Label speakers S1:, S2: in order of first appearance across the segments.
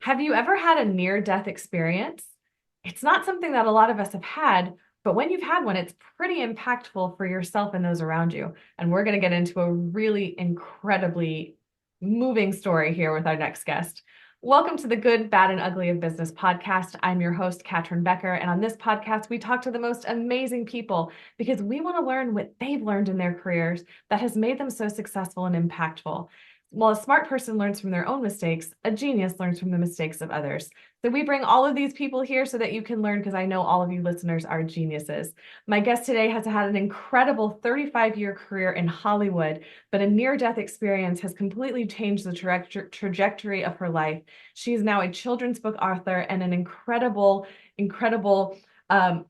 S1: Have you ever had a near-death experience? It's not something that a lot of us have had, but when you've had one, it's pretty impactful for yourself and those around you. And we're going to get into a really incredibly moving story here with our next guest. Welcome to the Good, Bad, and Ugly of Business podcast. I'm your host, Katrin Becker. And on this podcast, we talk to the most amazing people because we want to learn what they've learned in their careers that has made them so successful and impactful. While a smart person learns from their own mistakes, a genius learns from the mistakes of others. So we bring all of these people here so that you can learn, because I know all of you listeners are geniuses. My guest today has had an incredible 35-year career in Hollywood, but a near-death experience has completely changed the trajectory of her life. She is now a children's book author and an incredible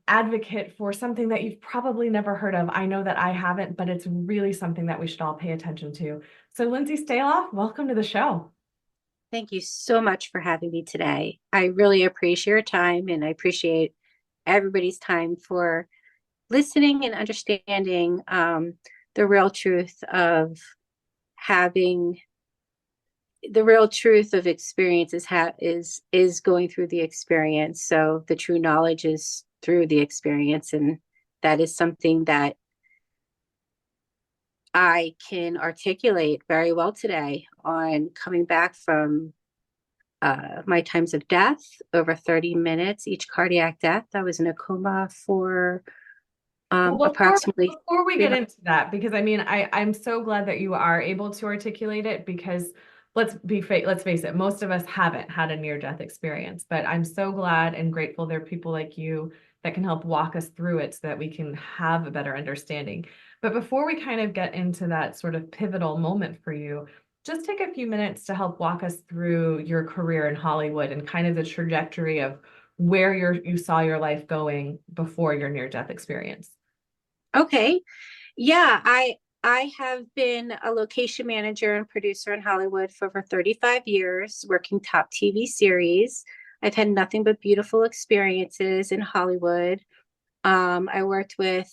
S1: advocate for something that you've probably never heard of. I know that I haven't, but it's really something that we should all pay attention to. So Lindsay Staloff, welcome to the show.
S2: Thank you so much for having me today. I really appreciate your time, and I appreciate everybody's time for listening and understanding the real truth of having the real truth of experience is going through the experience. So the true knowledge is through the experience, and that is something that I can articulate very well today on coming back from my times of death, over 30 minutes, each cardiac death. I was in a coma for
S1: Well,
S2: approximately
S1: before we get
S2: 300.
S1: into that, because I mean, I'm so glad that you are able to articulate it because let's face it, most of us haven't had a near-death experience, but I'm so glad and grateful there are people like you that can help walk us through it so that we can have a better understanding. But before we kind of get into that sort of pivotal moment for you, just take a few minutes to help walk us through your career in Hollywood and kind of the trajectory of where you saw your life going before your near-death experience.
S2: Okay. Yeah, I have been a location manager and producer in Hollywood for over 35 years, working top TV series. I've had nothing but beautiful experiences in Hollywood. I worked with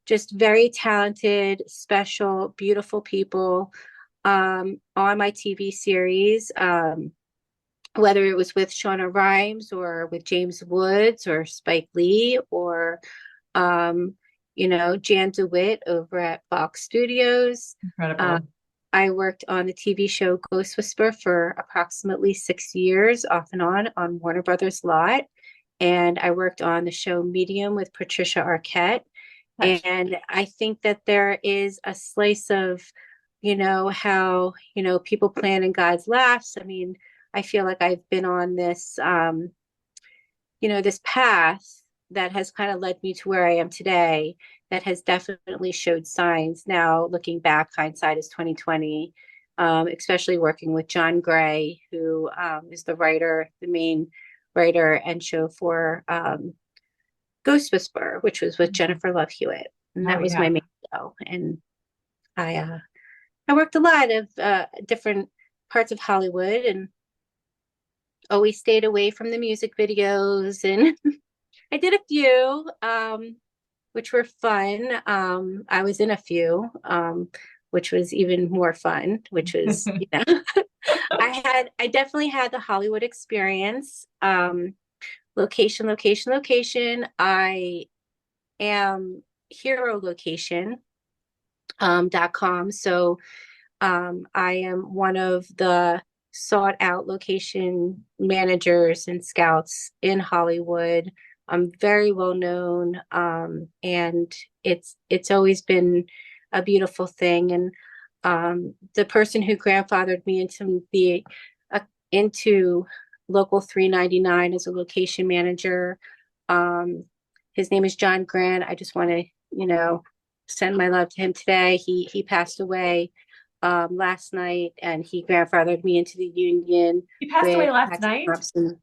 S2: just very talented, special, beautiful people on my TV series, whether it was with Shonda Rhimes or with James Woods or Spike Lee or um, Jan DeWitt over at Fox Studios. Uh,
S1: Incredible.
S2: I worked on the TV show Ghost Whisperer for approximately 6 years, off and on Warner Brothers lot. And I worked on the show Medium with Patricia Arquette.
S1: Touch.
S2: And I think that there is a slice of, how, people plan and God's laughs. I mean, I feel like I've been on this path that has kind of led me to where I am today, that has definitely showed signs. Now, looking back, hindsight is 2020, especially working with John Gray, who is the main writer and show for Ghost Whisperer, which was with Jennifer Love Hewitt, and
S1: Oh
S2: that was my
S1: yeah.
S2: main show. And I worked a lot of different parts of Hollywood, and always stayed away from the music videos. And I did a few, which were fun. I was in a few, which was even more fun, which was, I definitely had the Hollywood experience. Location. I am hero location .com. So I am one of the sought out location managers and scouts in Hollywood. I'm very well known, and it's always been a beautiful thing. And the person who grandfathered me into Local 399 as a location manager, his name is John Grant. I just want to, send my love to him today. He passed away last night, and he grandfathered me into the union
S1: He passed away
S2: with
S1: last
S2: Patsy
S1: night.
S2: Thompson.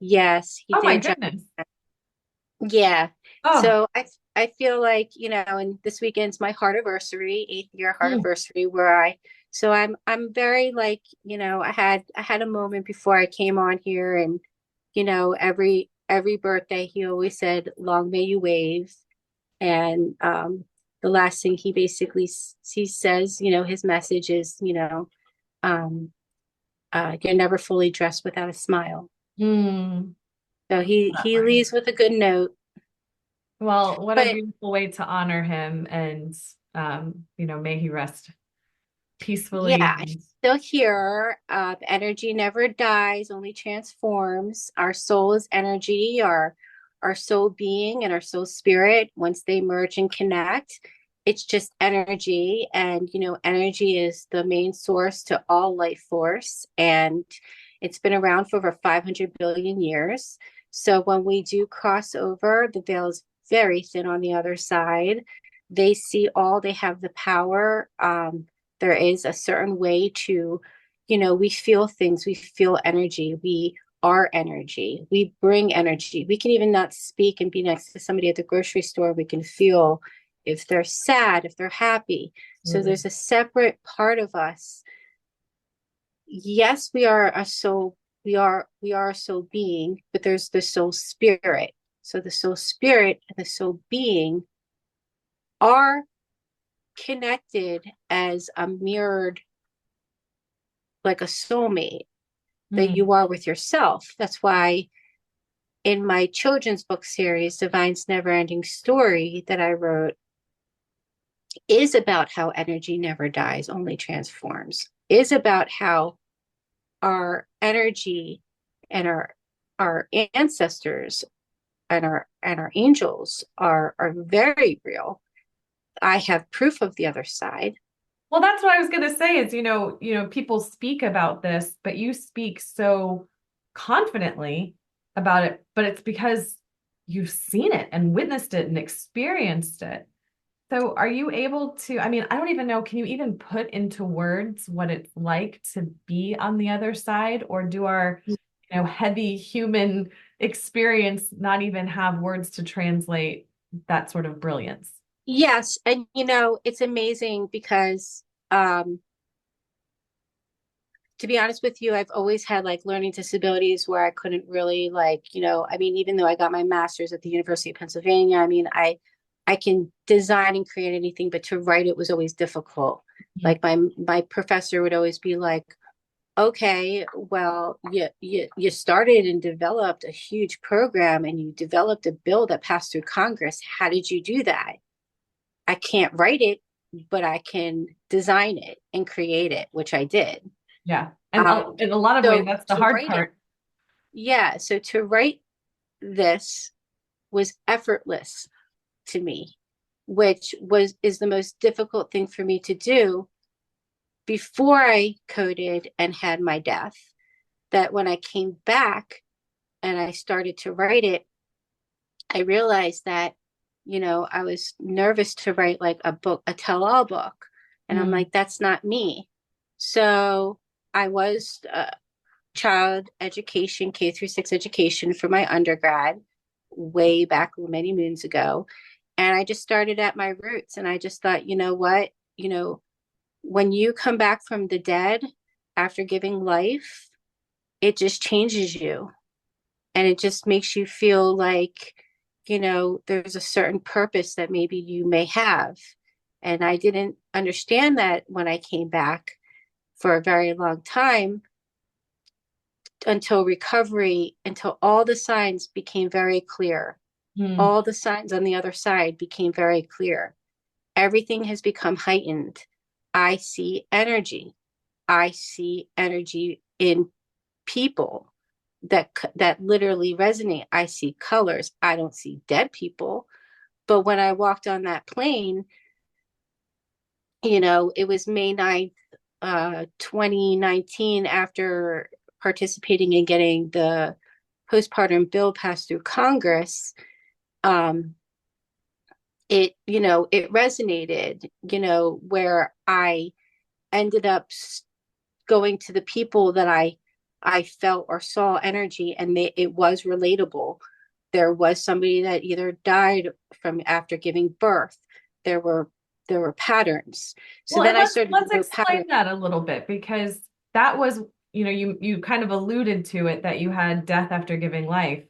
S2: Yes, he
S1: Oh my
S2: did.
S1: goodness.
S2: Yeah.
S1: Oh,
S2: So I feel like, and this weekend's my heart anniversary, 8th year heart
S1: mm.
S2: anniversary, so I'm very like, I had a moment before I came on here, and every birthday he always said, "Long may you wave." And the last thing he basically he says, his message is, um You're never fully dressed without a smile.
S1: Mm,
S2: So
S1: that
S2: he
S1: line.
S2: leaves with a good note.
S1: Well, what a
S2: But
S1: beautiful way to honor him and may he rest peacefully.
S2: yeah, still here. Energy never dies, only transforms. Our soul is energy, our soul being and our soul spirit, once they merge and connect, it's just energy. And energy is the main source to all life force. And it's been around for over 500 billion years. So when we do cross over, the veil is very thin on the other side. They see all, they have the power. There is a certain way to, we feel things, we feel energy, we are energy, we bring energy. We can even not speak and be next to somebody at the grocery store. We can feel if they're sad, if they're happy. So
S1: Absolutely.
S2: there's a separate part of us. Yes, we are a soul, we are a soul being, but there's the soul spirit. So the soul spirit and the soul being are connected as a mirrored, like a soulmate that
S1: Mm,
S2: you are with yourself. That's why in my children's book series, Divine's Never Ending Story, that I wrote, is about how energy never dies, only transforms, is about how our energy and our ancestors and our angels are very real. I have proof of the other side.
S1: well, that's what I was going to say is, people speak about this, but you speak so confidently about it, but it's because you've seen it and witnessed it and experienced it. So are you able to, I mean, I don't even know, can you even put into words what it's like to be on the other side? Or do our, heavy human experience not even have words to translate that sort of brilliance?
S2: Yes, and it's amazing because to be honest with you, I've always had like learning disabilities where I couldn't really like, I mean, even though I got my master's at the University of Pennsylvania, I mean, I can design and create anything, but to write it was always difficult.
S1: Mhm.
S2: Like my professor would always be like, okay, well, you started and developed a huge program and you developed a bill that passed through Congress. How did you do that? I can't write it, but I can design it and create it, which I did.
S1: Yeah. And
S2: Um,
S1: in a lot of ways,
S2: so
S1: that's the
S2: to
S1: hard
S2: write it,
S1: part.
S2: yeah, so to write this was effortless to me, which was is the most difficult thing for me to do before I coded and had my death. That when I came back and I started to write it, I realized that, I was nervous to write like a book, a tell-all book. And I'm
S1: Mm,
S2: like, that's not me. So I was child education, K through 6 education for my undergrad way back many moons ago. And I just started at my roots and I just thought, you know what? When you come back from the dead after giving life, it just changes you and it just makes you feel like, there's a certain purpose that maybe you may have. And I didn't understand that when I came back for a very long time until recovery, until all the signs became very clear.
S1: mm,
S2: All the signs on the other side became very clear. Everything has become heightened. I see energy. I see energy in people that literally resonate. I see colors. I don't see dead people. But when I walked on that plane, it was May 9th, 2019, after participating in getting the postpartum bill passed through Congress. Um, it resonated, where I ended up going to the people that I felt or saw energy, and it was relatable. There was somebody that either died from after giving birth. There were there were patterns. So
S1: well,
S2: then
S1: and
S2: I
S1: let's
S2: started to
S1: let's
S2: go pattern.
S1: explain that a little bit because that was, you kind of alluded to it that you had death after giving life,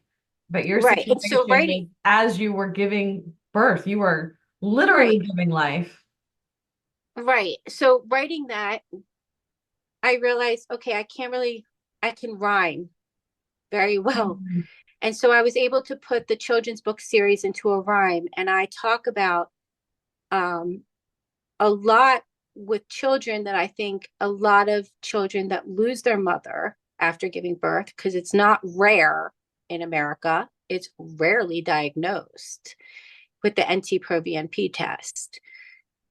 S1: but your
S2: Right. And so
S1: situation
S2: writing,
S1: was as you were giving birth, you were literally
S2: right,
S1: giving life.
S2: right. So writing that I realized, okay, I can rhyme very well.
S1: Mhm.
S2: And so I was able to put the children's book series into a rhyme. And I talk about um, a lot with children that I think a lot of children that lose their mother after giving birth, because it's not rare in America, it's rarely diagnosed with the NT-proBNP test.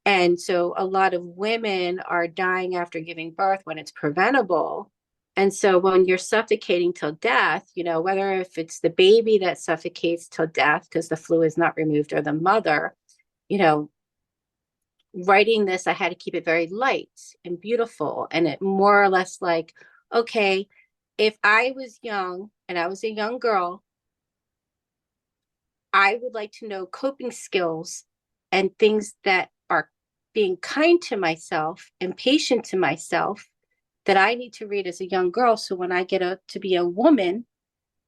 S2: And so a lot of women are dying after giving birth when it's preventable. And so when you're suffocating till death, whether if it's the baby that suffocates till death because the fluid is not removed or the mother, you know, writing this, I had to keep it very light and beautiful. And it more or less like, okay, if I was young and I was a young girl, I would like to know coping skills and things that are being kind to myself and patient to myself that I need to read as a young girl. So when I get to be a woman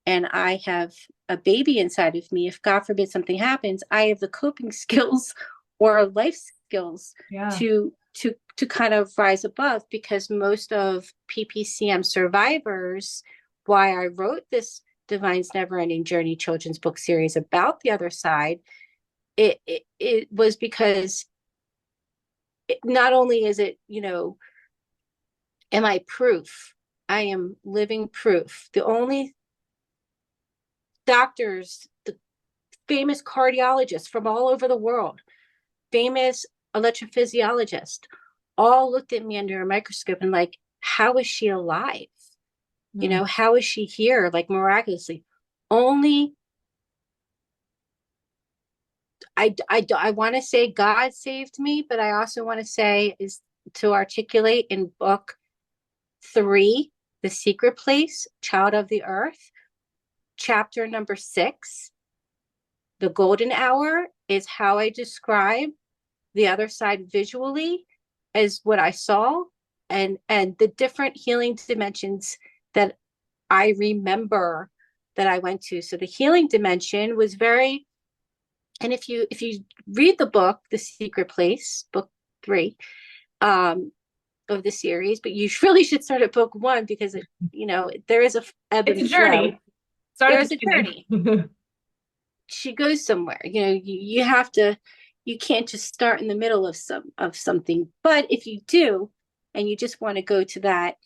S2: and I have a baby inside of me, if God forbid something happens, I have the coping skills or life skills
S1: Yeah.
S2: to kind of rise above, because most of PPCM survivors, why I wrote this Divine's Never Ending Journey children's book series about the other side, it was because not only is it, am I proof? I am living proof. The only doctors, the famous cardiologists from all over the world, famous electrophysiologists, all looked at me under a microscope and like, how is she alive?
S1: Mm.
S2: How is she here? Like miraculously. Only I want to say God saved me, but I also want to say is to articulate in book 3, The Secret Place, Child of the Earth, chapter number 6, The Golden Hour, is how I describe the other side visually as what I saw, and the different healing dimensions that I remember that I went to. So the healing dimension was very, and if you read the book, The Secret Place, book 3, of the series, but you really should start at book 1, because there is a ebb
S1: It's
S2: and
S1: a
S2: flow.
S1: journey. Start
S2: There
S1: at
S2: is
S1: the
S2: a journey.
S1: beginning.
S2: She goes somewhere. You have to. You can't just start in the middle of something. But if you do, and you just want to go to that,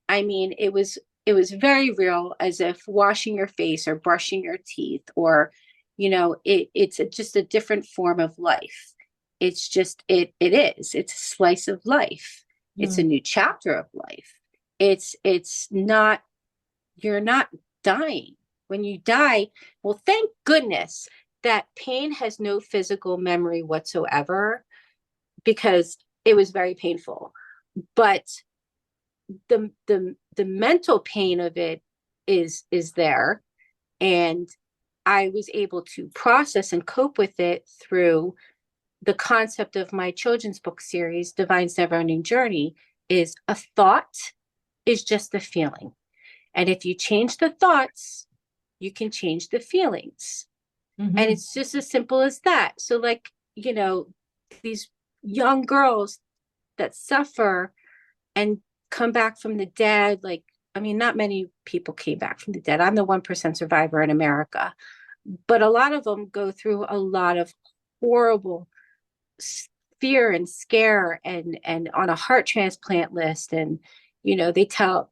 S2: I mean, it was very real, as if washing your face or brushing your teeth, or it's just a different form of life. It's just it's a slice of life. It's a
S1: Mm.
S2: new chapter of life. It's not, you're not dying. When you die, well, thank goodness that pain has no physical memory whatsoever, because it was very painful. But the mental pain of it is there, and I was able to process and cope with it through the concept of my children's book series, Divine's Never Ending Journey, is a thought is just a feeling. And if you change the thoughts, you can change the feelings. And
S1: Hmm.
S2: it's just as simple as that. So, like, these young girls that suffer and come back from the dead, like, I mean, not many people came back from the dead. I'm the 1% survivor in America, but a lot of them go through a lot of horrible fear and scare, and on a heart transplant list. And they tell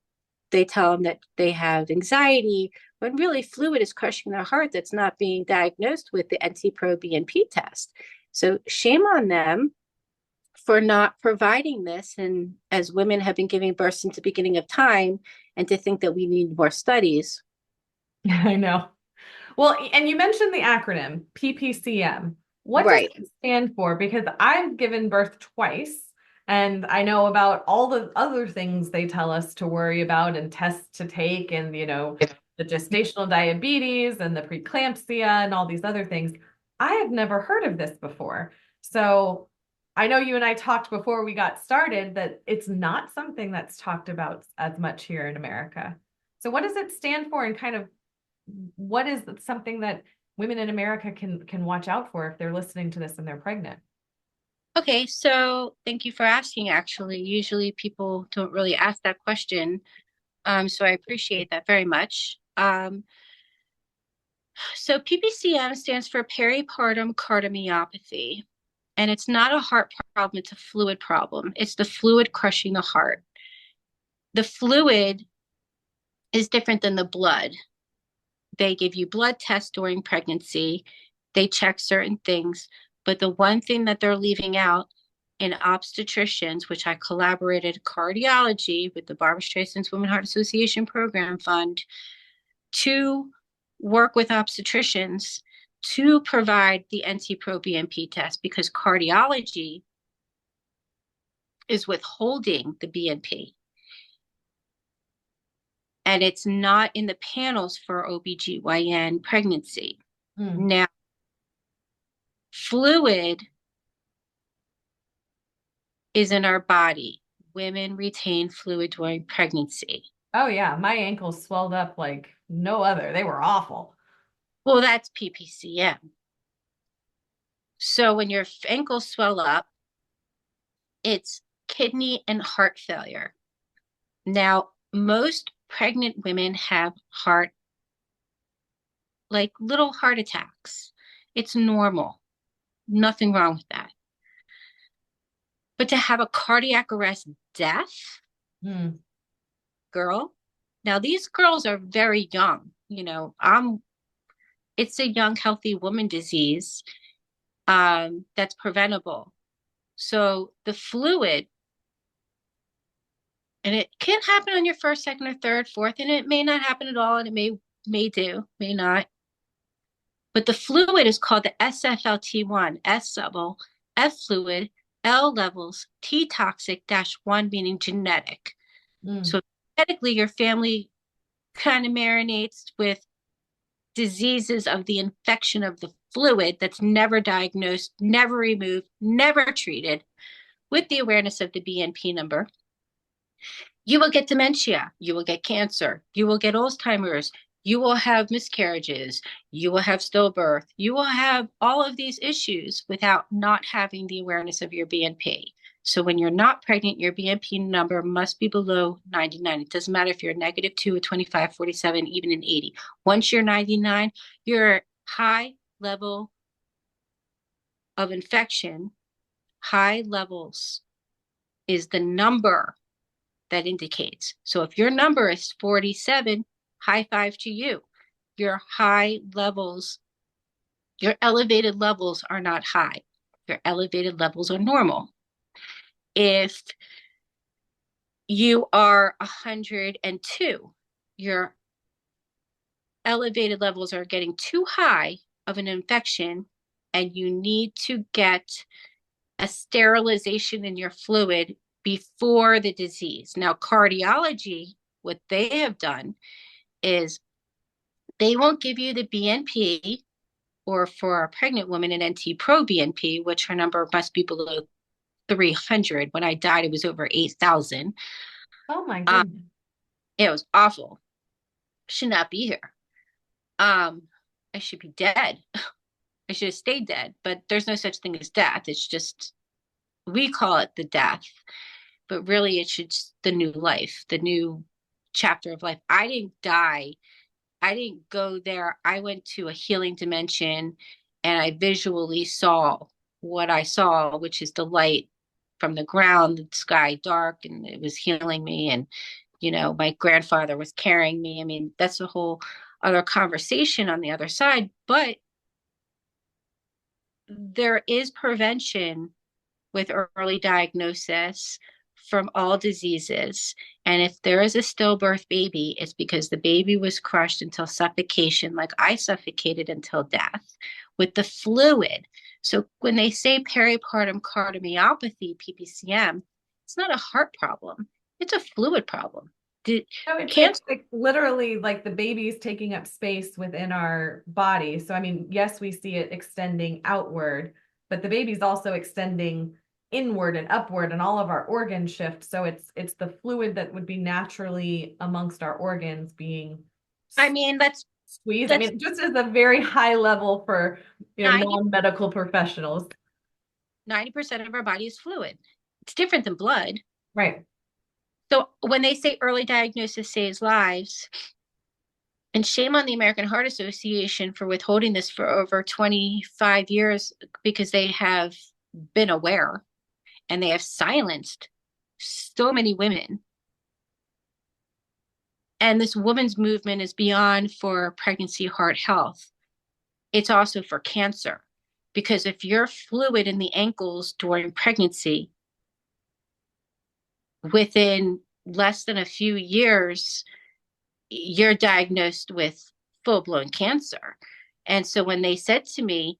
S2: them that they have anxiety, when really fluid is crushing their heart that's not being diagnosed with the NT-proBNP test. So shame on them for not providing this, and as women have been giving birth since the beginning of time, and to think that we need more studies.
S1: I know. Well, and you mentioned the acronym PPCM. What does
S2: Right.
S1: it stand for? Because I've given birth twice, and I know about all the other things they tell us to worry about and tests to take, and the gestational diabetes and the preeclampsia and all these other things. I have never heard of this before. So I know you and I talked before we got started that it's not something that's talked about as much here in America. So what does it stand for, and kind of what is something that women in America can watch out for if they're listening to this and they're pregnant?
S2: Okay, so thank you for asking, actually. Usually people don't really ask that question. So I appreciate that very much. So PPCM stands for peripartum cardiomyopathy, and it's not a heart problem, it's a fluid problem. It's the fluid crushing the heart. The fluid is different than the blood. They give you blood tests during pregnancy, they check certain things, but the one thing that they're leaving out in obstetricians, which I collaborated cardiology with the Barbara Streisand's Women Heart Association Program Fund to work with obstetricians to provide the NT-proBNP test because cardiology is withholding the BNP and it's not in the panels for OBGYN pregnancy.
S1: Hmm.
S2: Now, fluid is in our body. Women retain fluid during pregnancy.
S1: Oh yeah, my ankles swelled up like no other. They were awful.
S2: Well, that's PPCM. So when your ankles swell up, it's kidney and heart failure. Now, most pregnant women have like little heart attacks. It's normal. Nothing wrong with that. But to have a cardiac arrest death,
S1: Hmm.
S2: girl, now these girls are very young. It's a young, healthy woman disease that's preventable. So the fluid, and it can happen on your first, second, or third, fourth, and it may not happen at all, and it may do, may not. But the fluid is called the SFLT1, S level, F fluid, L levels, T toxic dash one, meaning genetic.
S1: Hmm.
S2: So genetically, your family kind of marinates with diseases of the infection of the fluid that's never diagnosed, never removed, never treated with the awareness of the BNP number. You will get dementia, you will get cancer, you will get Alzheimer's, you will have miscarriages, you will have stillbirth, you will have all of these issues without not having the awareness of your BNP. So when you're not pregnant, your BNP number must be below 99. It doesn't matter if you're -2, a 25, 47, even an 80. Once you're 99, your high level of infection, high levels is the number that indicates. So if your number is 47, high five to you. Your high levels, your elevated levels are not high. Your elevated levels are normal. If you are 102, your elevated levels are getting too high of an infection, and you need to get a sterilization in your fluid before the disease. Now, cardiology, what they have done is they won't give you the BNP, or for a pregnant woman, an NT-proBNP, which her number must be below 300. When I died, it was over 8,000.
S1: Oh my
S2: Um,
S1: goodness.
S2: it was awful. Should not be here. Um, I should be dead. I should have stayed dead, but there's no such thing as death. It's just, we call it the death, but really it's just the new life, the new chapter of life. I didn't die. I didn't go there. I went to a healing dimension and I visually saw what I saw, which is the light from the ground, the sky dark, and it was healing me. And, my grandfather was carrying me. I mean, that's a whole other conversation on the other side. But there is prevention with early diagnosis from all diseases. And if there is a stillbirth baby, it's because the baby was crushed until suffocation, like I suffocated until death with the fluid. So when they say peripartum cardiomyopathy, PPCM, it's not a heart problem, it's a fluid problem. Did,
S1: No, it's
S2: cancer
S1: like literally like the baby's taking up space within our body. So I mean, yes, we see it extending outward, but the baby's also extending inward and upward and all of our organs shift. So it's the fluid that would be naturally amongst our organs being
S2: I mean, that's
S1: squeezed. I
S2: that's
S1: mean, just as a very high level for
S2: 90
S1: non-medical professionals.
S2: 90% of our body is fluid. It's different than blood.
S1: Right.
S2: So when they say early diagnosis saves lives, and shame on the American Heart Association for withholding this for over 25 years because they have been aware and they have silenced so many women. And this women's movement is beyond for pregnancy heart health. It's also for cancer. Because if you're fluid in the ankles during pregnancy, within less than a few years, you're diagnosed with full blown cancer. And so when they said to me,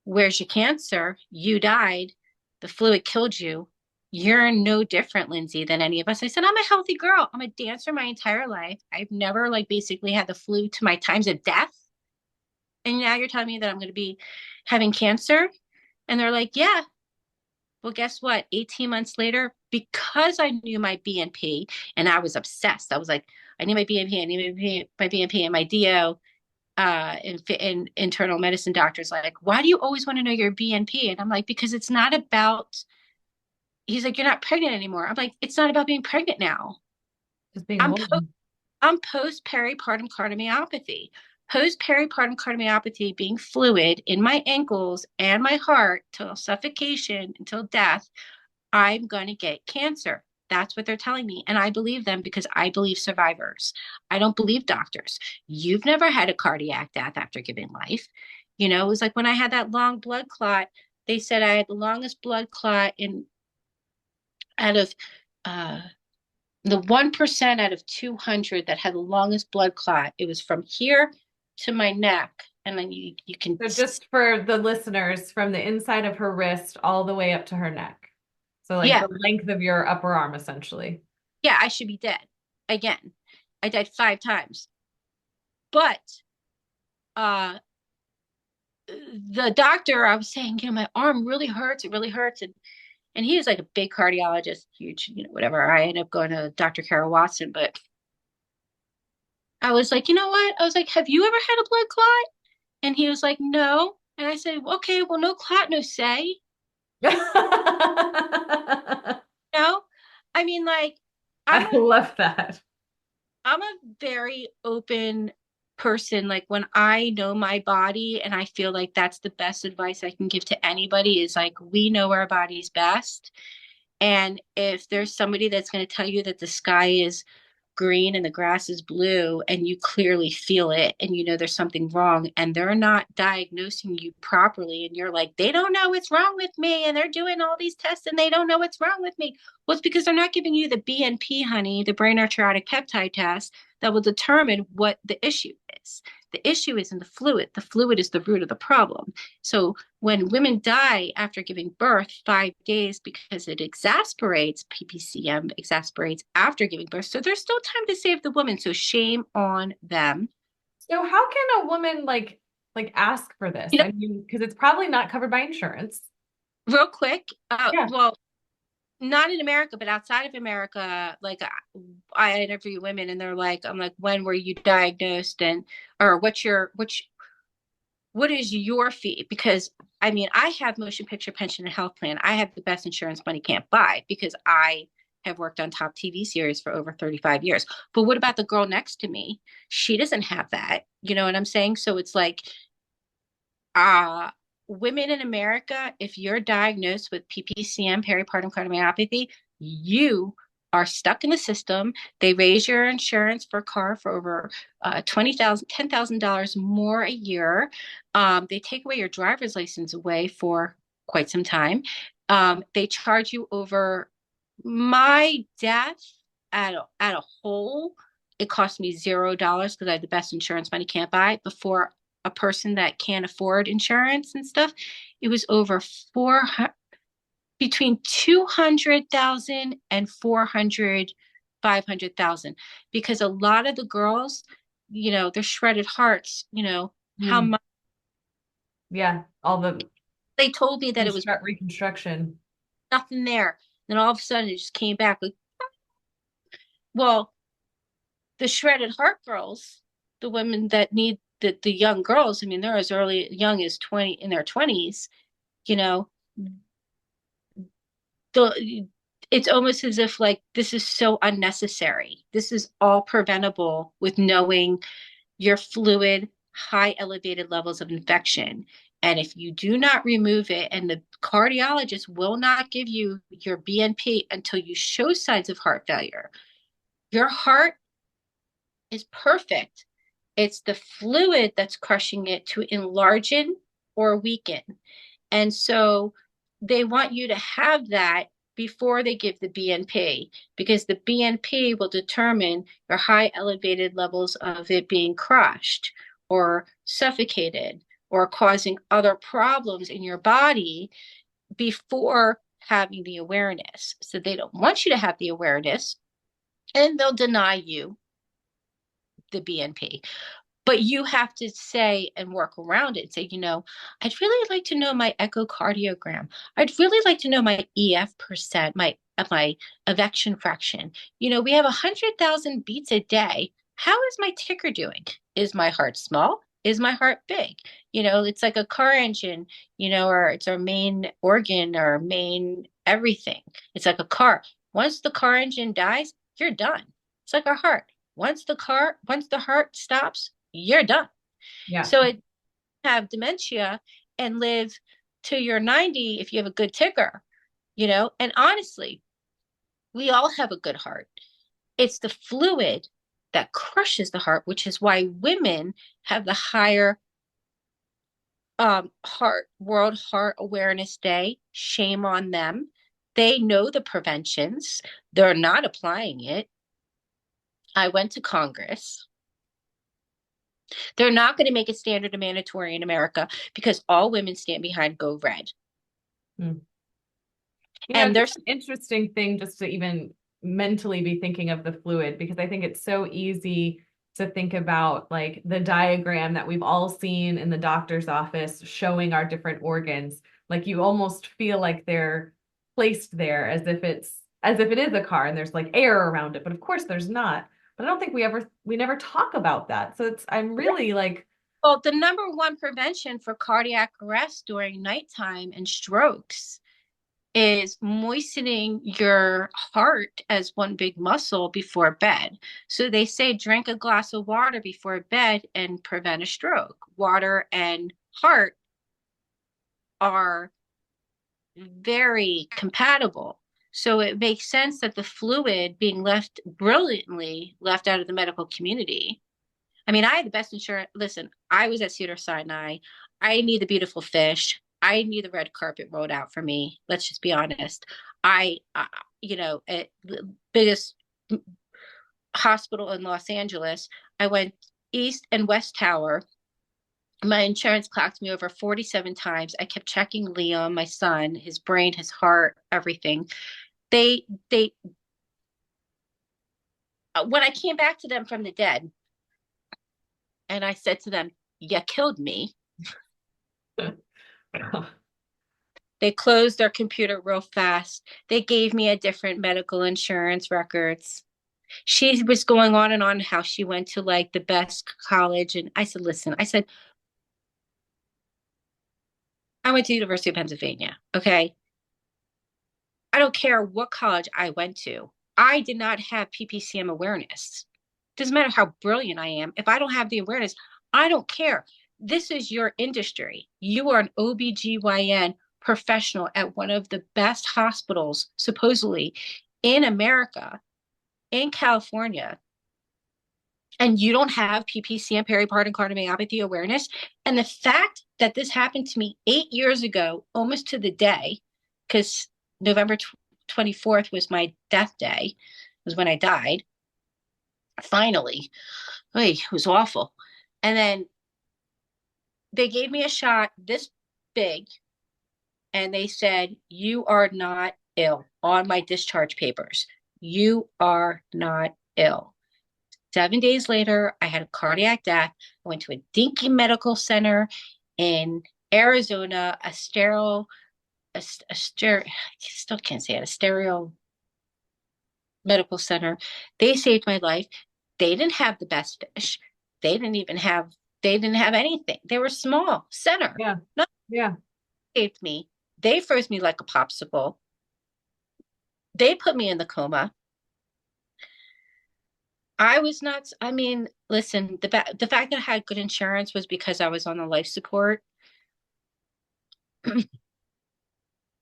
S2: "Where's your cancer? You died. The fluid killed you. You're no different, Lindsay, than any of us." I said, "I'm a healthy girl. I'm a dancer my entire life. I've never like basically had the flu to my times of death. And now you're telling me that I'm going to be having cancer?" And they're like, "Yeah." Well, guess what? 18 months later, because I knew my BNP and I was obsessed, I was like, I need my BNP, I need my BNP, and my DO and internal medicine doctors like, "Why do you always want to know your BNP?" And I'm like, because it's not about, he's like, "You're not pregnant anymore." I'm like, it's not about being pregnant now.
S1: Just being a
S2: I'm po-
S1: woman.
S2: I'm post peripartum cardiomyopathy. Post peripartum cardiomyopathy being fluid in my ankles and my heart till suffocation, until death. I'm going to get cancer. That's what they're telling me. And I believe them because I believe survivors. I don't believe doctors. You've never had a cardiac death after giving life. It was like when I had that long blood clot, they said I had the longest blood clot in out of uh, the 1% out of 200 that had the longest blood clot. It was from here to my neck. And then you can,
S1: So just for the listeners, from the inside of her wrist all the way up to her neck. So like
S2: yeah,
S1: the length of your upper arm, essentially.
S2: yeah, I should be dead again. I died 5 times. But uh the doctor, I was saying, my arm really hurts. It really hurts. And he was like a big cardiologist, huge, whatever. I ended up going to Dr. Carol Watson, but I was like, you know what? I was like, have you ever had a blood clot? And he was like, no. And I said, okay, well, no clot, no say. No, I mean, like, I'm
S1: I
S2: a
S1: love that.
S2: I'm a very open person. Like when I know my body and I feel like that's the best advice I can give to anybody is like, we know our bodies best. And if there's somebody that's going to tell you that the sky is green and the grass is blue and you clearly feel it and there's something wrong and they're not diagnosing you properly and you're like, they don't know what's wrong with me and they're doing all these tests and they don't know what's wrong with me. Well, it's because they're not giving you the BNP, honey, the brain natriuretic peptide test that will determine what the issue is. The issue is in the fluid. The fluid is the root of the problem. So when women die after giving birth 5 days because it exasperates, PPCM exasperates after giving birth. So there's still time to save the woman. So shame on them.
S1: So how can a woman like ask for this?
S2: You know,
S1: I mean, because it's probably not covered by insurance.
S2: real quick,
S1: Yeah.
S2: well, not in America, but outside of America, like I interview women and they're like, I'm like, when were you diagnosed and or what is your fee? Because I mean, I have motion picture pension and health plan. I have the best insurance money can't buy because I have worked on top TV series for over 35 years. But what about the girl next to me? She doesn't have that. You know what I'm saying? So it's like uh women in America, if you're diagnosed with PPCM, peripartum cardiomyopathy, you are stuck in the system. They raise your insurance for a car for over $10,000 more a year. They take away your driver's license away for quite some time. They charge you over my death at a whole. It cost me $0 because I had the best insurance money can't buy before a person that can't afford insurance and stuff. It was over 400, between 200,000 and 400, 500,000, because a lot of the girls, they're shredded hearts, how
S1: Hmm.
S2: much
S1: Yeah. All the
S2: they told me that it was
S1: reconstruction.
S2: nothing there. Then all of a sudden it just came back like, well, the shredded heart girls, the women that need the young girls, I mean, they're as young as 20 in their 20s, you know, the it's almost as if like this is so unnecessary. This is all preventable with knowing your fluid, high elevated levels of infection. And if you do not remove it, and the cardiologist will not give you your BNP until you show signs of heart failure, your heart is perfect. It's the fluid that's crushing it to enlarge it or weaken. And so they want you to have that before they give the BNP, because the BNP will determine your high elevated levels of it being crushed or suffocated or causing other problems in your body before having the awareness. So they don't want you to have the awareness, and they'll deny you the BNP. But you have to say and work around it and say, I'd really like to know my echocardiogram. I'd really like to know my EF percent, my ejection fraction. We have 100,000 beats a day. How is my ticker doing? Is my heart small? Is my heart big? It's like a car engine, or it's our main organ, our main everything. It's like a car. Once the car engine dies, you're done. It's like our heart. Once the heart stops, you're done.
S1: Yeah.
S2: So it have dementia and live till you're 90 if you have a good ticker, and honestly, we all have a good heart. It's the fluid that crushes the heart, which is why women have the higher World Heart Awareness Day. Shame on them. They know the preventions. They're not applying it. I went to Congress. They're not going to make it standard and mandatory in America because all women stand behind Go Red.
S1: Hmm.
S2: And
S1: It's
S2: there's
S1: an interesting thing just to even mentally be thinking of the fluid, because I think it's so easy to think about like the diagram that we've all seen in the doctor's office showing our different organs. Like you almost feel like they're placed there as if it is a car and there's like air around it, but of course there's not. But I don't think we never talk about that. So I'm really like,
S2: well, the number one prevention for cardiac arrest during nighttime and strokes is moistening your heart as one big muscle before bed. So they say drink a glass of water before bed and prevent a stroke. Water and heart are very compatible. So it makes sense that the fluid being left brilliantly left out of the medical community. I mean, I had the best insurance. Listen, I was at Cedars-Sinai. I need the beautiful fish. I need the red carpet rolled out for me. Let's just be honest. At the biggest hospital in Los Angeles, I went East and West Tower. My insurance clocked me over 47 times. I kept checking Liam, my son, his brain, his heart, everything. They, when I came back to them from the dead, and I said to them, "You killed me." They closed their computer real fast. They gave me a different medical insurance records. She was going on and on how she went to like the best college. And I said, listen, I went to the University of Pennsylvania. Okay. I don't care what college I went to. I did not have PPCM awareness. Doesn't matter how brilliant I am. If I don't have the awareness, I don't care. This is your industry. You are an OBGYN professional at one of the best hospitals, supposedly, in America, in California, and you don't have PPCM, peripartum cardiomyopathy awareness. And the fact that this happened to me 8 years ago, almost to the day, because November 24th was my death day, was when I died. Finally, it was awful. And then they gave me a shot this big, and they said, "You are not ill," on my discharge papers. "You are not ill." 7 days later, I had a cardiac death. I went to a dinky medical center in Arizona, I still can't say it, a stereo medical center. They saved my life. They didn't have the best fish. They didn't have anything. They were small center.
S1: yeah,
S2: Nothing
S1: yeah.
S2: saved me. They froze me like a popsicle. They put me in the coma. I was not, I mean, listen, the fact that I had good insurance was because I was on the life support.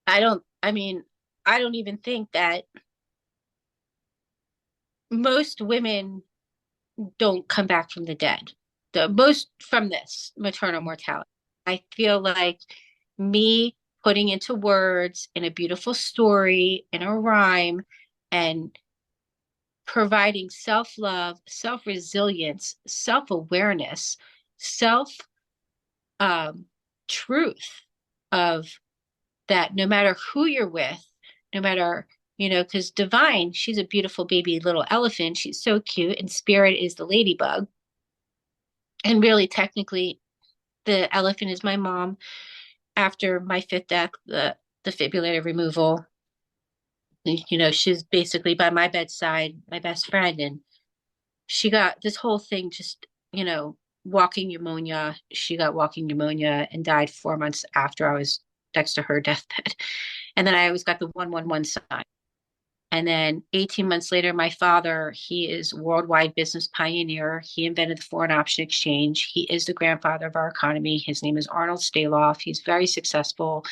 S2: I mean, I don't even think that most women don't come back from the dead. The most from this maternal mortality. I feel like me putting into words in a beautiful story, in a rhyme, and providing self love, self resilience, self awareness, self um, truth of that no matter who you're with, no matter, because Divine, she's a beautiful baby little elephant. She's so cute. And Spirit is the ladybug. And really, technically, the elephant is my mom after my fifth death, the defibrillator removal. She's basically by my bedside, my best friend. And she got this whole thing just, walking pneumonia. She got walking pneumonia and died 4 months after I was next to her deathbed. And then I always got the 111 sign. And then 18 months later, my father, he is worldwide business pioneer. He invented the foreign option exchange. He is the grandfather of our economy. His name is Arnold Staloff. He's very successful.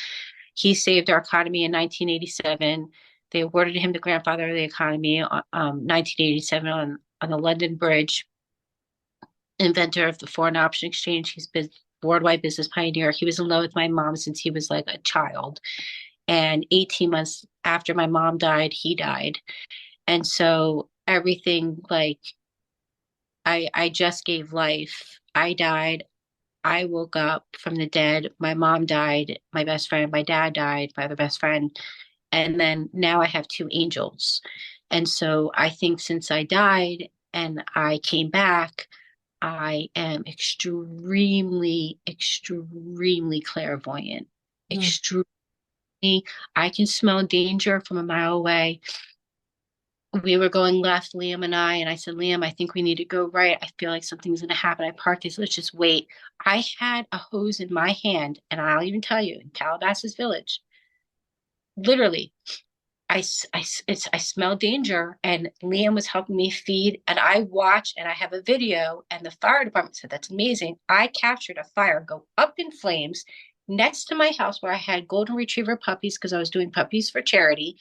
S2: He saved our economy in 1987. They awarded him the grandfather of the economy 1987 on the London Bridge, inventor of the foreign option exchange. He's been worldwide business pioneer. He was in love with my mom since he was like a child. And 18 months after my mom died, he died. And so everything like I just gave life. I died. I woke up from the dead. My mom died. My best friend, my dad died, my other best friend. And then now I have two angels. And so I think since I died and I came back, I am extremely, extremely clairvoyant.
S1: Mm.
S2: Extremely. I can smell danger from a mile away. We were going left, Liam and I said, Liam, I think we need to go right. I feel like something's going to happen. I parked this. Let's just wait. I had a hose in my hand, and I'll even tell you, in Calabasas Village, literally, I smelled danger, and Liam was helping me feed, and I watched, and I have a video, and the fire department said, that's amazing. I captured a fire go up in flames next to my house where I had golden retriever puppies because I was doing puppies for charity,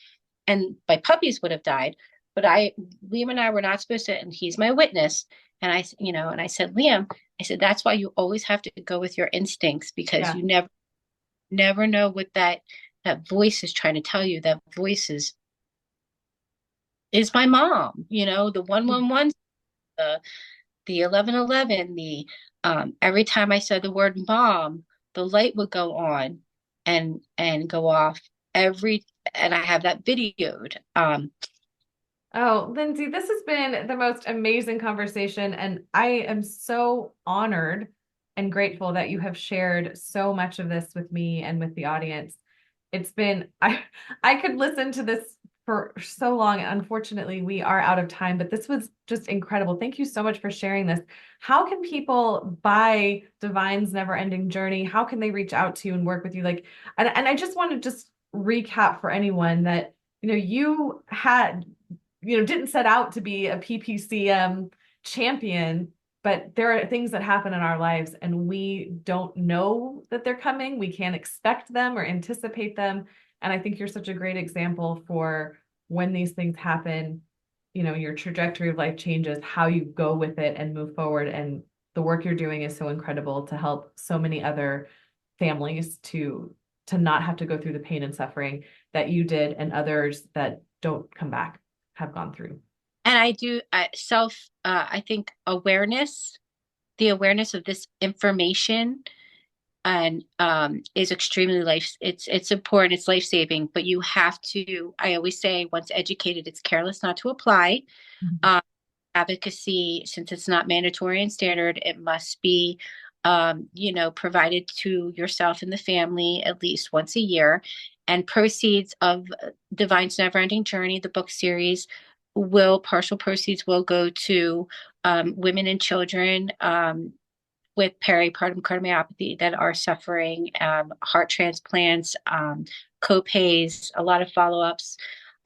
S2: and my puppies would have died. But Liam and I were not supposed to, and he's my witness. And I said, Liam, I said, that's why you always have to go with your instincts because
S1: Yeah.
S2: you never know what that voice is trying to tell you. That voice is my mom, the 111, the 1111, every time I said the word mom, the light would go on and go off and I have that videoed.
S1: Oh, Lindsay, this has been the most amazing conversation, and I am so honored and grateful that you have shared so much of this with me and with the audience. It's been I could listen to this for so long. Unfortunately, we are out of time, but this was just incredible. Thank you so much for sharing this. How can people buy Divine's Never Ending Journey? How can they reach out to you and work with you? Like, and I just want to just recap for anyone that you had didn't set out to be a PPCM champion, but there are things that happen in our lives and we don't know that they're coming. We can't expect them or anticipate them. And I think you're such a great example for when these things happen, your trajectory of life changes, how you go with it and move forward. And the work you're doing is so incredible to help so many other families to not have to go through the pain and suffering that you did and others that don't come back have gone through.
S2: And I do I think the awareness of this information and is extremely it's important, it's life saving, but you have to, I always say, once educated, it's careless not to apply.
S1: Mhm.
S2: Um, Advocacy, since it's not mandatory and standard, it must be provided to yourself and the family at least once a year. And proceeds of Divine's Neverending Journey, the book series, partial proceeds will go to women and children with peripartum cardiomyopathy that are suffering heart transplants, co-pays, a lot of follow-ups.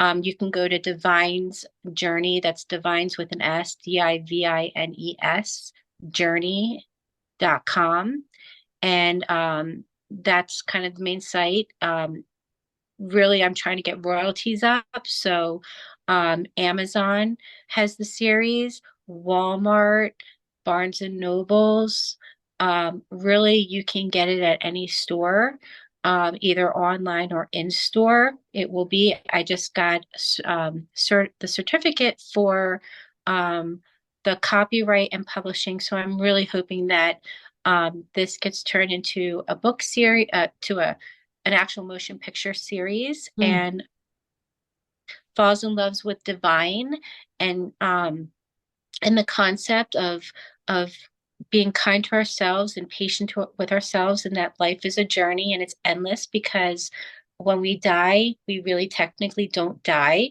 S2: You can go to Divine's Journey. That's Divines with an S, Divines, journey.com. And that's kind of the main site. Really, I'm trying to get royalties up. So Amazon has the series, Walmart, Barnes and Nobles. Really, you can get it at any store, either online or in store. It will be, I just got the certificate for the copyright and publishing. So I'm really hoping that this gets turned into a book series, to an actual motion picture series,
S1: Mm.
S2: and falls in love with divine, and and the concept of being kind to ourselves and patient with ourselves, and that life is a journey and it's endless, because when we die, we really technically don't die.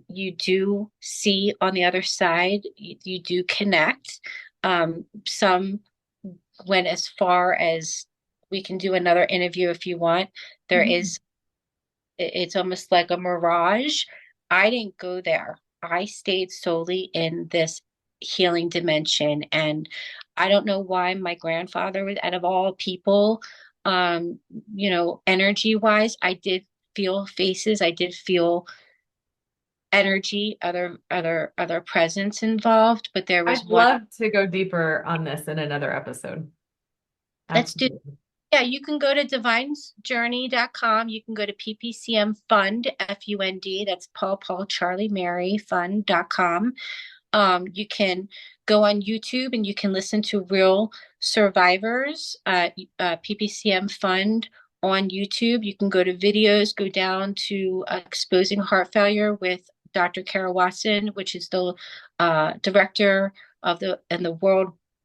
S2: You do see on the other side, you do connect. Some went as far as, we can do another interview if you want. There
S1: Mhm.
S2: is, it's almost like a mirage. I didn't go there. I stayed solely in this healing dimension. And I don't know why my grandfather was, out of all people, um, energy wise, I did feel faces. I did feel energy, other presence involved, but there was
S1: I'd
S2: one.
S1: love to go deeper on this in another episode.
S2: Let's do.
S1: Absolutely.
S2: Yeah, you can go to divinesjourney.com. You can go to PPCM Fund, Fund. That's Paul Charlie Mary Fund.com. You can go on YouTube and you can listen to real survivors, PPCM Fund on YouTube. You can go to videos, go down to Exposing Heart Failure with Dr. Kara Watson, which is the director of the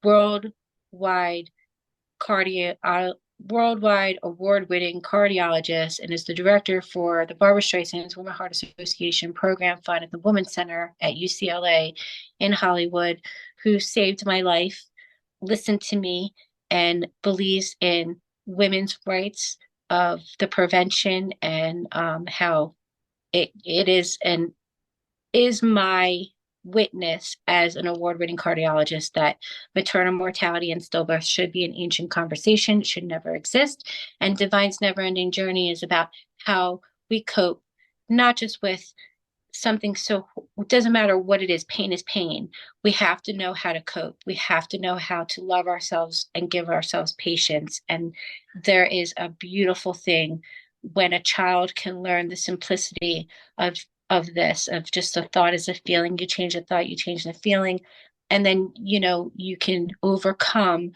S2: worldwide cardio worldwide award-winning cardiologist, and is the director for the Barbara Streisand's Women Heart Association Program Fund at the Women's Center at UCLA in Hollywood, who saved my life, listened to me, and believes in women's rights, of the prevention, and how it is, and is my witness as an award-winning cardiologist, that maternal mortality and stillbirth should be an ancient conversation, should never exist. And Divine's Never-Ending Journey is about how we cope, not just with something, so it doesn't matter what it is, pain is pain. We have to know how to cope. We have to know how to love ourselves and give ourselves patience. And there is a beautiful thing when a child can learn the simplicity of this, of just a thought is a feeling. You change a thought, you change the feeling, and then you can overcome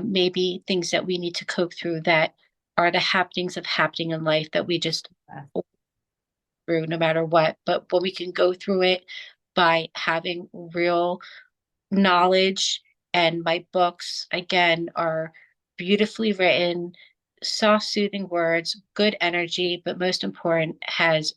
S2: maybe things that we need to cope through, that are the happenings of happening in life that we just through no matter what. But when we can go through it by having real knowledge, and my books, again, are beautifully written, soft, soothing words, good energy, but most important, has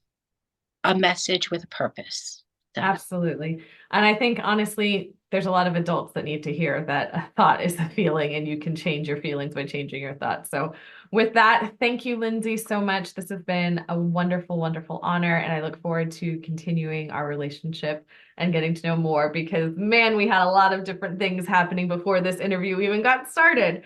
S2: a message with a purpose. So
S1: Absolutely. And I think honestly, there's a lot of adults that need to hear that a thought is a feeling and you can change your feelings by changing your thoughts. So, with that, thank you, Lindsay, so much. This has been a wonderful, wonderful honor. And I look forward to continuing our relationship and getting to know more because, man, we had a lot of different things happening before this interview even got started.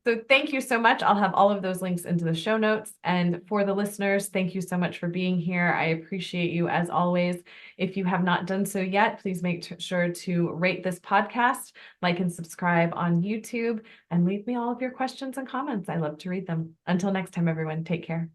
S1: So thank you so much. I'll have all of those links into the show notes. And for the listeners, thank you so much for being here. I appreciate you as always. If you have not done so yet, please make sure to rate this podcast, like and subscribe on YouTube, and leave me all of your questions and comments. I love to read them. Until next time, everyone, take care.